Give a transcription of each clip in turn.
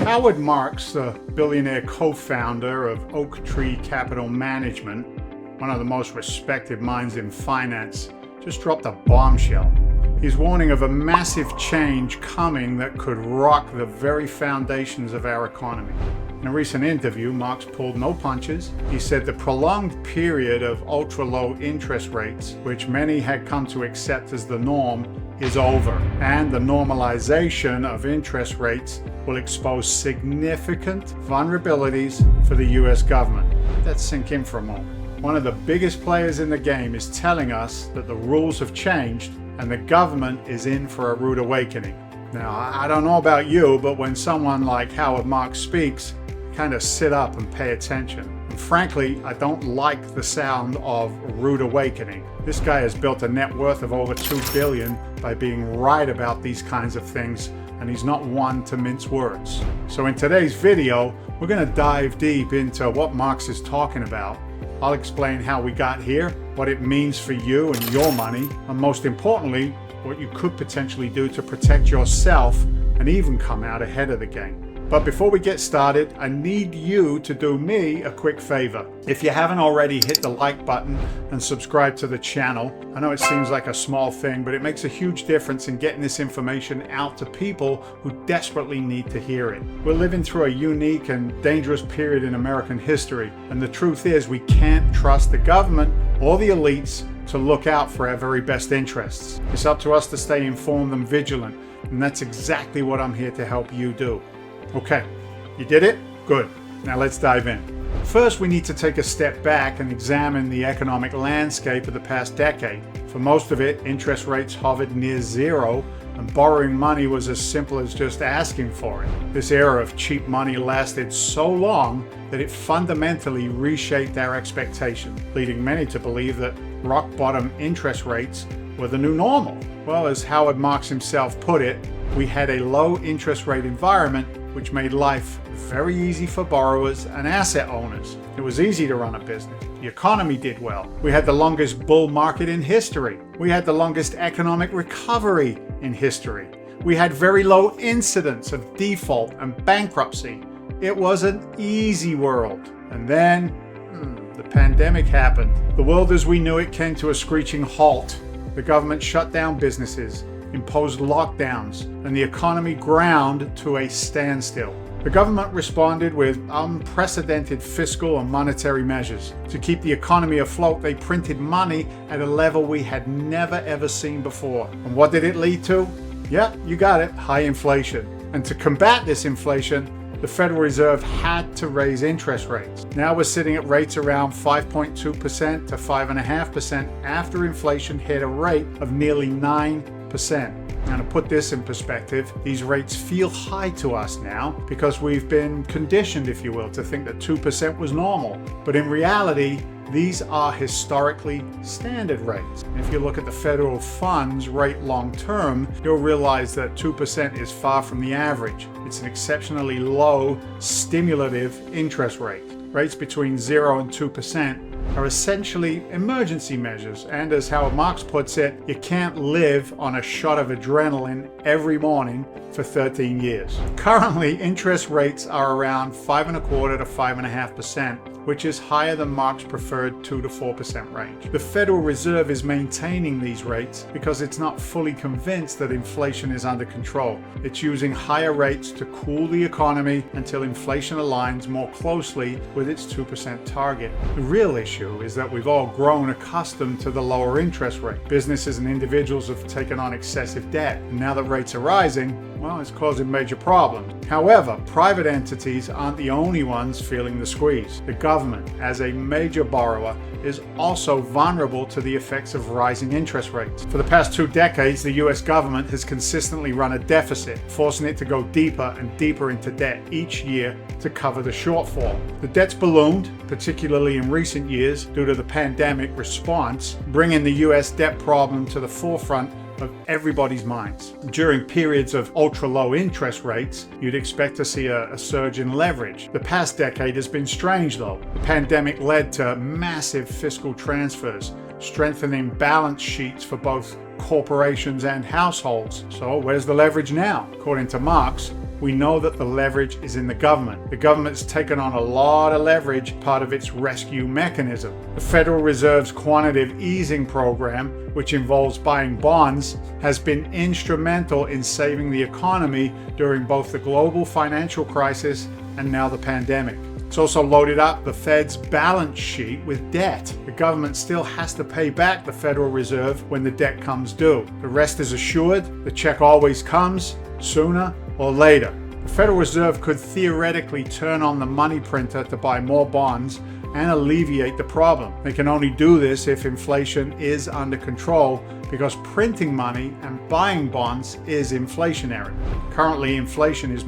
Howard Marks, the billionaire co-founder of Oak Tree Capital Management, one of the most respected minds in finance, just dropped a bombshell. He's warning of a massive change coming that could rock the very foundations of our economy. In a recent interview, Marks pulled no punches. He said the prolonged period of ultra-low interest rates, which many had come to accept as the norm, is over, and the normalization of interest rates will expose significant vulnerabilities for the US government. Let's sink in for a moment. One of the biggest players in the game is telling us that the rules have changed and the government is in for a rude awakening. Now, I don't know about you, but when someone like Howard Marks speaks, kind of sit up and pay attention. And frankly, I don't like the sound of rude awakening. This guy has built a net worth of over $2 billion by being right about these kinds of things, and he's not one to mince words. So in today's video, we're going to dive deep into what Marks is talking about. I'll explain how we got here, what it means for you and your money, and most importantly, what you could potentially do to protect yourself and even come out ahead of the game. But before we get started, I need you to do me a quick favor. If you haven't already, hit the like button and subscribe to the channel. I know it seems like a small thing, but it makes a huge difference in getting this information out to people who desperately need to hear it. We're living through a unique and dangerous period in American history, and the truth is we can't trust the government or the elites to look out for our very best interests. It's up to us to stay informed and vigilant, and that's exactly what I'm here to help you do. Okay, you did it? Good. Now let's dive in. First, we need to take a step back and examine the economic landscape of the past decade. For most of it, interest rates hovered near zero, and borrowing money was as simple as just asking for it. This era of cheap money lasted so long that it fundamentally reshaped our expectations, leading many to believe that rock-bottom interest rates were the new normal. Well, as Howard Marks himself put it, we had a low interest rate environment which made life very easy for borrowers and asset owners. It was easy to run a business. The economy did well. We had the longest bull market in history. We had the longest economic recovery in history. We had very low incidence of default and bankruptcy. It was an easy world. And then, the pandemic happened. The world as we knew it came to a screeching halt. The government shut down businesses, imposed lockdowns, and the economy ground to a standstill. The government responded with unprecedented fiscal and monetary measures. To keep the economy afloat, they printed money at a level we had never ever seen before. And what did it lead to? Yeah, you got it, high inflation. And to combat this inflation, the Federal Reserve had to raise interest rates. Now we're sitting at rates around 5.2% to 5.5% after inflation hit a rate of nearly 9%. Now, to put this in perspective, these rates feel high to us now because we've been conditioned, if you will, to think that 2% was normal. But in reality, these are historically standard rates. If you look at the federal funds rate long term, you'll realize that 2% is far from the average. It's an exceptionally low stimulative interest rate. Rates between 0 and 2% are essentially emergency measures, and as Howard Marks puts it, you can't live on a shot of adrenaline every morning for 13 years. Currently, interest rates are around 5.25% to 5.5%, which is higher than Marks' preferred 2 to 4% range. The Federal Reserve is maintaining these rates because it's not fully convinced that inflation is under control. It's using higher rates to cool the economy until inflation aligns more closely with its 2% target. The real issue is that we've all grown accustomed to the lower interest rate. Businesses and individuals have taken on excessive debt, and now that rates are rising, well, it's causing major problems. However, private entities aren't the only ones feeling the squeeze. The government, as a major borrower, is also vulnerable to the effects of rising interest rates. For the past 2 decades, the US government has consistently run a deficit, forcing it to go deeper and deeper into debt each year to cover the shortfall. The debt's ballooned, particularly in recent years, due to the pandemic response, bringing the US debt problem to the forefront of everybody's minds. During periods of ultra-low interest rates, you'd expect to see a surge in leverage. The past decade has been strange though. The pandemic led to massive fiscal transfers, strengthening balance sheets for both corporations and households. So where's the leverage now? According to Marks, we know that the leverage is in the government. The government's taken on a lot of leverage, part of its rescue mechanism. The Federal Reserve's quantitative easing program, which involves buying bonds, has been instrumental in saving the economy during both the global financial crisis and now the pandemic. It's also loaded up the Fed's balance sheet with debt. The government still has to pay back the Federal Reserve when the debt comes due. The rest is assured. The check always comes sooner or later. The Federal Reserve could theoretically turn on the money printer to buy more bonds and alleviate the problem. They can only do this if inflation is under control, because printing money and buying bonds is inflationary. Currently, inflation is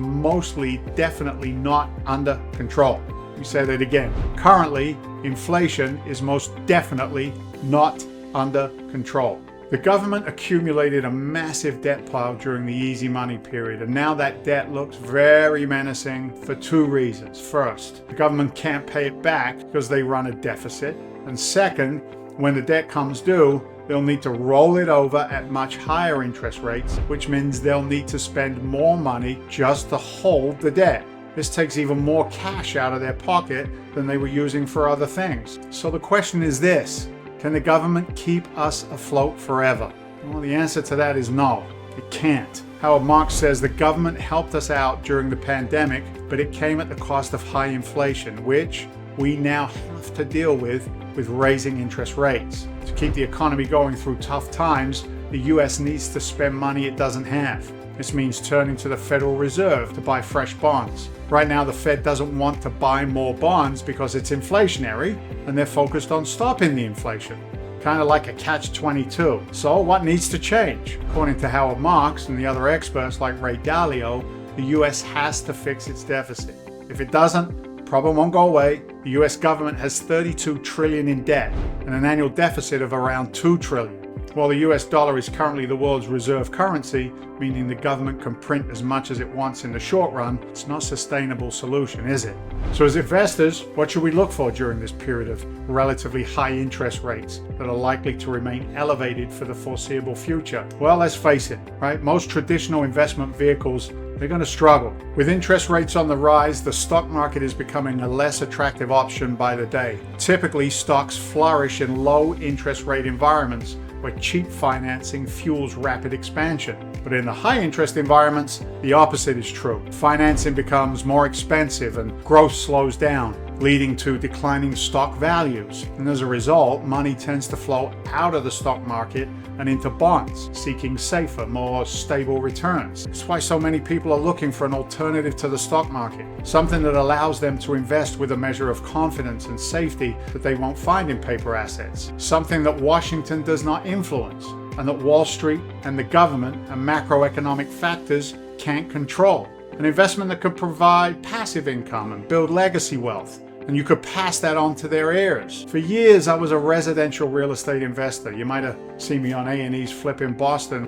definitely not under control. Let me say that again. Currently, inflation is most definitely not under control. The government accumulated a massive debt pile during the easy money period, and now that debt looks very menacing for two reasons. First, the government can't pay it back because they run a deficit. And second, when the debt comes due, they'll need to roll it over at much higher interest rates, which means they'll need to spend more money just to hold the debt. This takes even more cash out of their pocket than they were using for other things. So the question is this: can the government keep us afloat forever? Well, the answer to that is no, it can't. Howard Marks says the government helped us out during the pandemic, but it came at the cost of high inflation, which we now have to deal with raising interest rates. To keep the economy going through tough times, the US needs to spend money it doesn't have. This means turning to the Federal Reserve to buy fresh bonds. Right now, the Fed doesn't want to buy more bonds because it's inflationary, and they're focused on stopping the inflation. Kind of like a catch-22. So what needs to change? According to Howard Marks and the other experts like Ray Dalio, the US has to fix its deficit. If it doesn't, the problem won't go away. The US government has $32 trillion in debt and an annual deficit of around $2 trillion. While the US dollar is currently the world's reserve currency, meaning the government can print as much as it wants in the short run, it's not a sustainable solution, is it? So as investors, what should we look for during this period of relatively high interest rates that are likely to remain elevated for the foreseeable future? Well, let's face it, right? Most traditional investment vehicles, they're going to struggle. With interest rates on the rise, the stock market is becoming a less attractive option by the day. Typically, stocks flourish in low interest rate environments where cheap financing fuels rapid expansion. But in the high interest environments, the opposite is true. Financing becomes more expensive and growth slows down, leading to declining stock values. And as a result, money tends to flow out of the stock market and into bonds, seeking safer, more stable returns. That's why so many people are looking for an alternative to the stock market, something that allows them to invest with a measure of confidence and safety that they won't find in paper assets, something that Washington does not influence, and that Wall Street and the government and macroeconomic factors can't control. An investment that could provide passive income and build legacy wealth, and you could pass that on to their heirs. For years, I was a residential real estate investor. You might have seen me on A&E's Flip in Boston,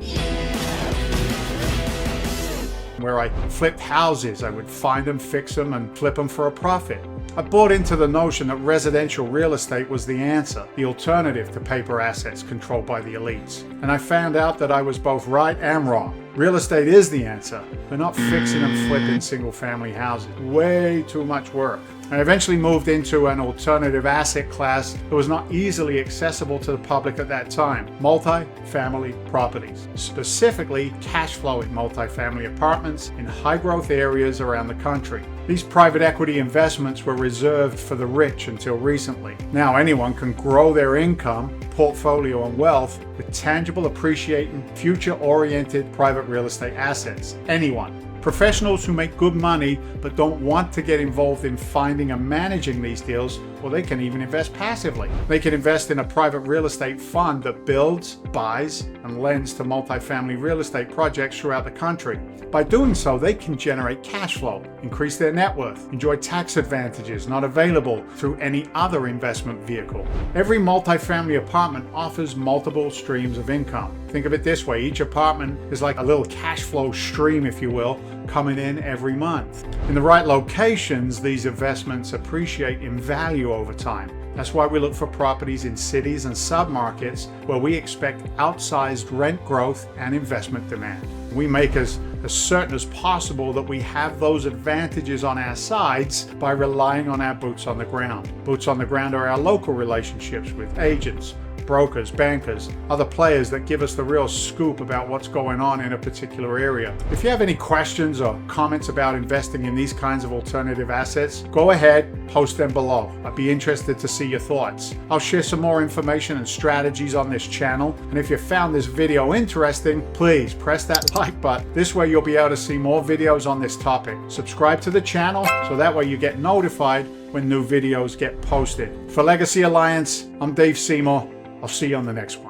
where I flipped houses. I would find them, fix them, and flip them for a profit. I bought into the notion that residential real estate was the answer, the alternative to paper assets controlled by the elites. And I found out that I was both right and wrong. Real estate is the answer, but not fixing and flipping single-family houses. Way too much work. I eventually moved into an alternative asset class that was not easily accessible to the public at that time: multi-family properties, specifically cash-flowing multi-family apartments in high-growth areas around the country. These private equity investments were reserved for the rich until recently. Now anyone can grow their income, portfolio, and wealth with tangible, appreciating, future-oriented private real estate assets. Anyone. Professionals who make good money but don't want to get involved in finding and managing these deals, well, they can even invest passively. They can invest in a private real estate fund that builds, buys, and lends to multifamily real estate projects throughout the country. By doing so, they can generate cash flow, increase their net worth, enjoy tax advantages not available through any other investment vehicle. Every multifamily apartment offers multiple streams of income. Think of it this way: each apartment is like a little cash flow stream, if you will, coming in every month. In the right locations, these investments appreciate in value over time. That's why we look for properties in cities and submarkets where we expect outsized rent growth and investment demand. We make as as certain as possible that we have those advantages on our sides by relying on our boots on the ground. Boots on the ground are our local relationships with agents, brokers, bankers, other players that give us the real scoop about what's going on in a particular area. If you have any questions or comments about investing in these kinds of alternative assets, go ahead, post them below. I'd be interested to see your thoughts. I'll share some more information and strategies on this channel, and if you found this video interesting, please press that like button. This way you'll be able to see more videos on this topic. Subscribe to the channel so that way you get notified when new videos get posted. For Legacy Alliance, I'm Dave Seymour. I'll see you on the next one.